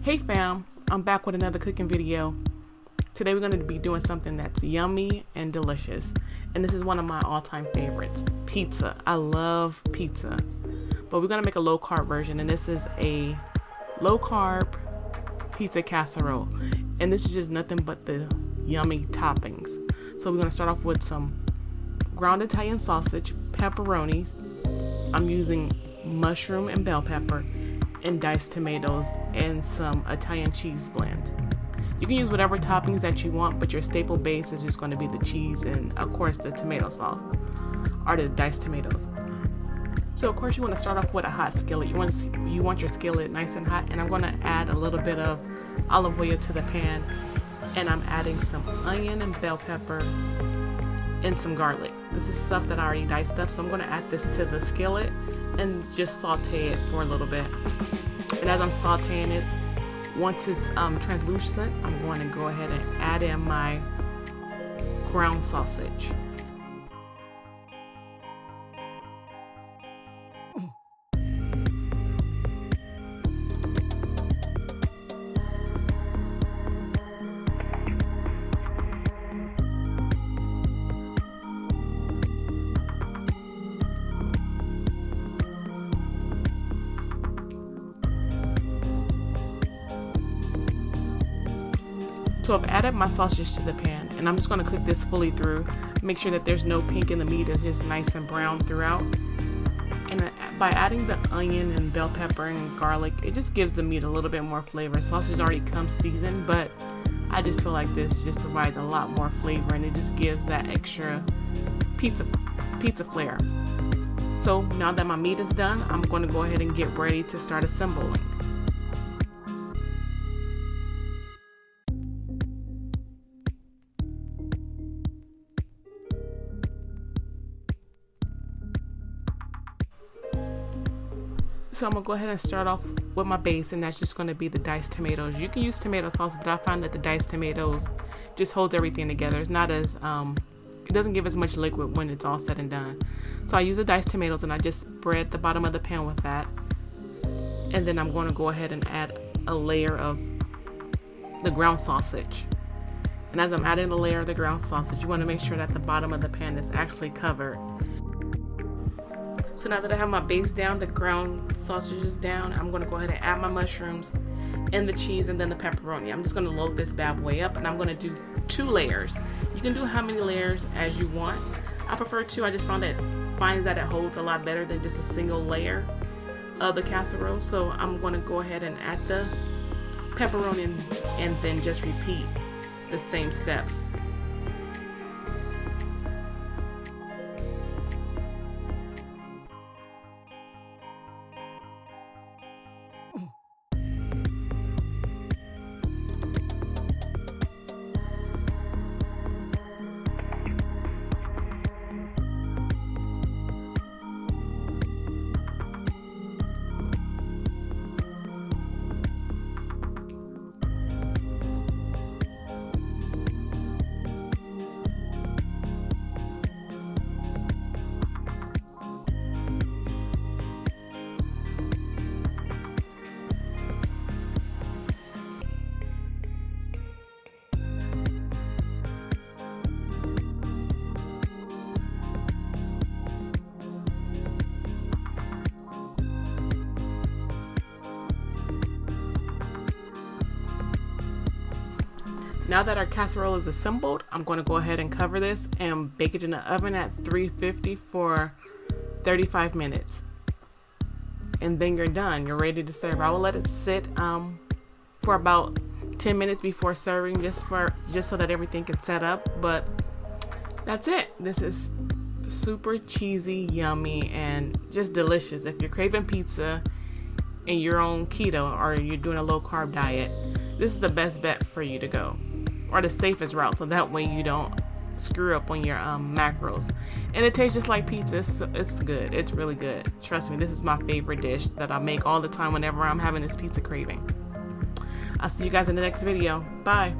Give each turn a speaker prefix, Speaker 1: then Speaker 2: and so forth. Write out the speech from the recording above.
Speaker 1: Hey fam, I'm back with another cooking video. Today we're going to be doing something that's yummy and delicious. And this is one of my all-time favorites, pizza. I love pizza. But we're going to make a low-carb version, and this is a low-carb pizza casserole. And this is just nothing but the yummy toppings. So we're going to start off with some ground Italian sausage, pepperoni. I'm using mushroom and bell pepper, and diced tomatoes, and some Italian cheese blends. You can use whatever toppings that you want, but your staple base is just going to be the cheese and of course the tomato sauce or the diced tomatoes. So of course you want to start off with a hot skillet. You want your skillet nice and hot, and I'm going to add a little bit of olive oil to the pan, and I'm adding some onion and bell pepper and some garlic. This is stuff that I already diced up, so I'm going to add this to the skillet and just saute it for a little bit. And as I'm sauteing it, once it's translucent, I'm going to go ahead and add in my ground sausage. So I've added my sausage to the pan, and I'm just going to cook this fully through. Make sure that there's no pink in the meat, it's just nice and brown throughout. And by adding the onion and bell pepper and garlic, it just gives the meat a little bit more flavor. Sausage already comes seasoned, but I just feel like this just provides a lot more flavor, and it just gives that extra pizza flair. So now that my meat is done, I'm going to go ahead and get ready to start assembling. So I'm going to go ahead and start off with my base, and that's just going to be the diced tomatoes. You can use tomato sauce, but I find that the diced tomatoes just holds everything together. It's not as, it doesn't give as much liquid when it's all said and done. So I use the diced tomatoes, and I just spread the bottom of the pan with that. And then I'm going to go ahead and add a layer of the ground sausage. And as I'm adding a layer of the ground sausage, you want to make sure that the bottom of the pan is actually covered. So now that I have my base down, the ground sausage is down, I'm going to go ahead and add my mushrooms and the cheese and then the pepperoni. I'm just going to load this bad boy up, and I'm going to do 2 layers. You can do how many layers as you want. I prefer 2. I just finds that it holds a lot better than just a single layer of the casserole. So I'm going to go ahead and add the pepperoni and then just repeat the same steps. Now that our casserole is assembled, I'm going to go ahead and cover this and bake it in the oven at 350 for 35 minutes. And then you're done. You're ready to serve. I will let it sit for about 10 minutes before serving, just so that everything can set up. But that's it. This is super cheesy, yummy, and just delicious. If you're craving pizza and you're on keto or you're doing a low carb diet, this is the best bet for you to go, or the safest route, so that way you don't screw up on your macros. And it tastes just like pizza. It's good. It's really good. Trust me, this is my favorite dish that I make all the time whenever I'm having this pizza craving. I'll see you guys in the next video. Bye.